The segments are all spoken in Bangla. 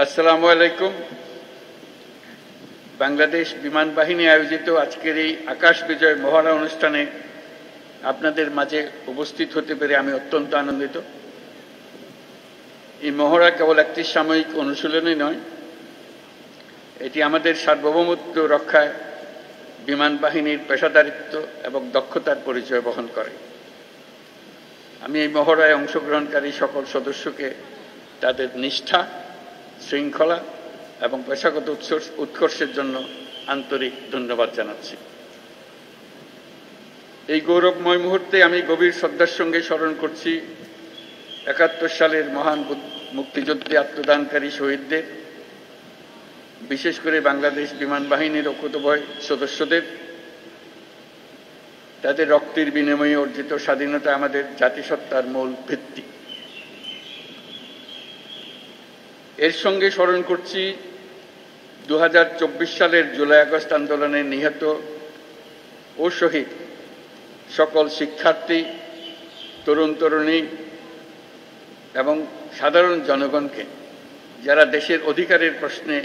আসসালামু আলাইকুম। বাংলাদেশ বিমান বাহিনী আয়োজিত আজকের এই আকাশ বিজয় মহড়া অনুষ্ঠানে আপনাদের মাঝে উপস্থিত হতে পেরে আমি অত্যন্ত আনন্দিত। এই মহড়া কেবল একটি সাময়িক অনুশীলনই নয়, এটি আমাদের সার্বভৌমত্ব রক্ষায় বিমান বাহিনীর পেশাদারিত্ব এবং দক্ষতার পরিচয় বহন করে। আমি এই মহড়ায় অংশগ্রহণকারী সকল সদস্যকে তাদের নিষ্ঠা, শৃঙ্খলা এবং পেশাগত উৎকর্ষের জন্য আন্তরিক ধন্যবাদ জানাচ্ছি। এই গৌরবময় মুহূর্তে আমি গভীর শ্রদ্ধার সঙ্গে স্মরণ করছি ৭১ সালের মহান মুক্তিযুদ্ধে আত্মদানকারী শহীদদের, বিশেষ করে বাংলাদেশ বিমান বাহিনীর অকুতোভয় সদস্যদের। তাদের রক্তের বিনিময়ে অর্জিত স্বাধীনতা আমাদের জাতিসত্তার মূল ভিত্তি। এর সঙ্গে স্মরণ করছি ২০২৪ সালের জুলাই আগস্ট আন্দোলনে নিহত ও শহীদ সকল শিক্ষার্থী, তরুণ তরুণী এবং সাধারণ জনগণকে, যারা দেশের অধিকারের প্রশ্নে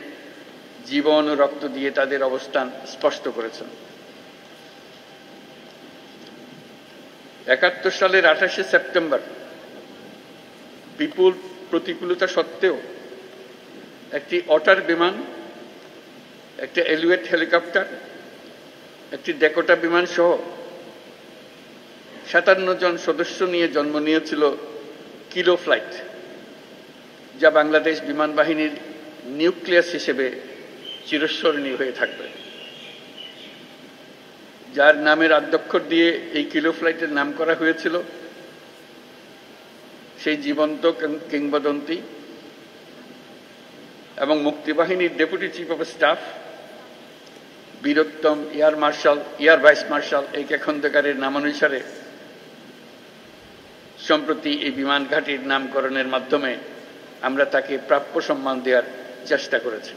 জীবন ও রক্ত দিয়ে তাদের অবস্থান স্পষ্ট করেছেন। ৭১ সালের ২৮শে সেপ্টেম্বর বিপুল প্রতিকূলতা সত্ত্বেও একটি অটার বিমান, একটি এলিওয়েট হেলিকপ্টার, একটি ডেকোটা বিমান সহ ৫৭ জন সদস্য নিয়ে জন্ম নিয়েছিল কিলো ফ্লাইট, যা বাংলাদেশ বিমান বাহিনীর নিউক্লিয়াস হিসেবে চিরস্মরণীয় হয়ে থাকবে। যার নামের আদ্যক্ষর দিয়ে এই কিলো ফ্লাইটের নাম করা হয়েছিল, সেই জীবন্ত কিংবদন্তি এবং মুক্তিবাহিনীর ডেপুটি চিফ অফ স্টাফ বীরোত্তম এয়ার ভাইস মার্শাল A.K. খন্দকারের নামানুসারে সম্প্রতি এই বিমান ঘাঁটির নামকরণের মাধ্যমে আমরা তাকে প্রাপ্য সম্মান দেওয়ার চেষ্টা করেছি।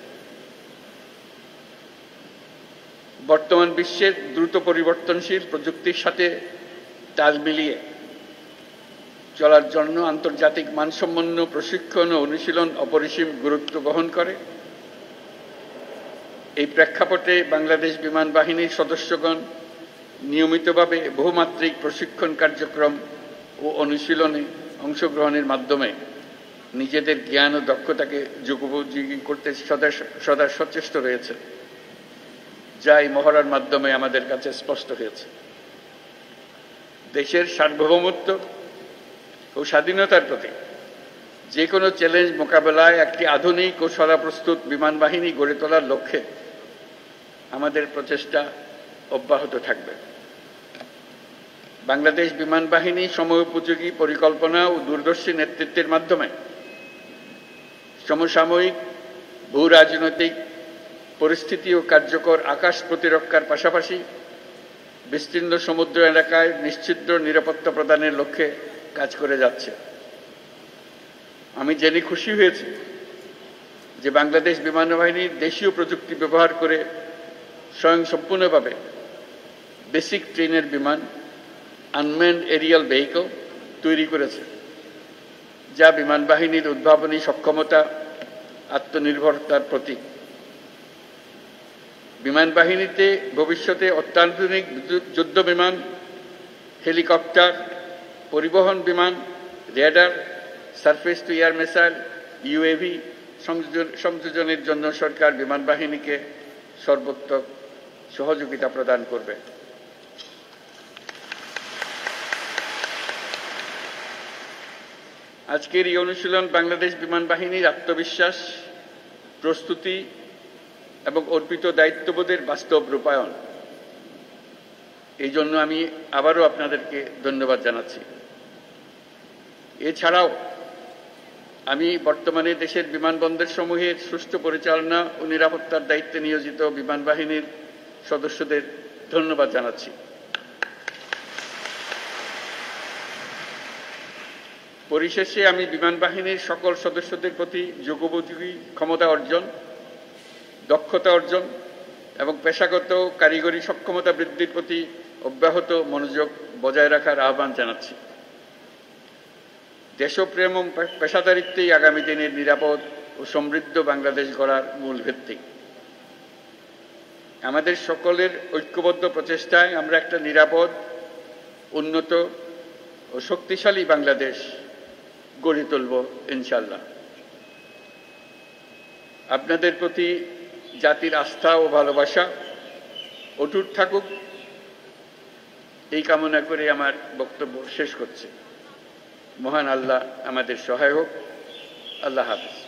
বর্তমান বিশ্বের দ্রুত পরিবর্তনশীল প্রযুক্তির সাথে তাল মিলিয়ে চলার জন্য আন্তর্জাতিক মানসম্পন্ন প্রশিক্ষণ ও অনুশীলন অপরিসীম গুরুত্ব বহন করে। এই প্রেক্ষাপটে বাংলাদেশ বিমান বাহিনীর সদস্যগণ নিয়মিতভাবে বহুমাত্রিক প্রশিক্ষণ কার্যক্রম ও অনুশীলনে অংশগ্রহণের মাধ্যমে নিজেদের জ্ঞান ও দক্ষতাকে যুগোপযোগী করতে সদা সচেষ্ট রয়েছে, যা এই মহড়ার মাধ্যমে আমাদের কাছে স্পষ্ট হয়েছে। দেশের সার্বভৌমত্ব ও স্বাধীনতার প্রতি যে কোনো চ্যালেঞ্জ মোকাবেলায় একটি আধুনিক ও সদাপ্রস্তুত বিমান বাহিনী গড়ে তোলার লক্ষ্যে আমাদের প্রচেষ্টা অব্যাহত থাকবে। বাংলাদেশ বিমান বাহিনী সময়োপযোগী পরিকল্পনা ও দূরদর্শী নেতৃত্বের মাধ্যমে সমসাময়িক ভূ রাজনৈতিক পরিস্থিতি ও কার্যকর আকাশ প্রতিরক্ষার পাশাপাশি বিস্তীর্ণ সমুদ্র এলাকায় নিশ্চিদ্র নিরাপত্তা প্রদানের লক্ষ্যে কাজ করে যাচ্ছে। আমি জেনে খুশি হয়েছি যে বাংলাদেশ বিমান বাহিনীর দেশীয় প্রযুক্তি ব্যবহার করে স্বয়ংসম্পূর্ণভাবে বেসিক ট্রেনের বিমান আনম্যান্ড এরিয়াল ভেহিকল তৈরি করেছে, যা বিমান বাহিনীর উদ্ভাবনী সক্ষমতা, আত্মনির্ভরতার প্রতীক। বিমান বাহিনীতে ভবিষ্যতে অত্যাধুনিক যুদ্ধ বিমান, হেলিকপ্টার, পরিবহন বিমান, radar, surface to air missile, UAV সংযোজনের জন্য সরকার বিমান বাহিনীকে সর্বোত্তম সহযোগিতা প্রদান করবে। আজকের এই অনুশীলন বাংলাদেশ বিমান বাহিনীর আত্মবিশ্বাস, প্রস্তুতি এবং অর্পিত দায়িত্ববোধের বাস্তব রূপায়ণ। এই জন্য আমি আবারও আপনাদেরকে ধন্যবাদ জানাচ্ছি। এছাড়াও আমি বর্তমানে দেশের বিমানবন্দর সমূহের সুষ্ঠু পরিচালনা ও নিরাপত্তার দায়িত্বে নিয়োজিত বিমান বাহিনীর সদস্যদের ধন্যবাদ জানাচ্ছি। পরিশেষে আমি বিমান বাহিনীর সকল সদস্যদের প্রতি যুগোপযোগী ক্ষমতা অর্জন, দক্ষতা অর্জন এবং পেশাগত কারিগরি সক্ষমতা বৃদ্ধির প্রতি অব্যাহত মনোযোগ বজায় রাখার আহ্বান জানাচ্ছি। দেশপ্রেম ও পেশাদারিত্বেই আগামী দিনের নিরাপদ ও সমৃদ্ধ বাংলাদেশ গড়ার মূল ভিত্তি। আমাদের সকলের ঐক্যবদ্ধ প্রচেষ্টায় আমরা একটা নিরাপদ, উন্নত ও শক্তিশালী বাংলাদেশ গড়ে তুলব ইনশাআল্লাহ। আপনাদের প্রতি জাতির আস্থা ও ভালোবাসা অটুট থাকুক, এই কামনা করে আমার বক্তব্য শেষ করছি। মহান আল্লাহ আমাদের সহায় হোক। আল্লাহ হাফেজ।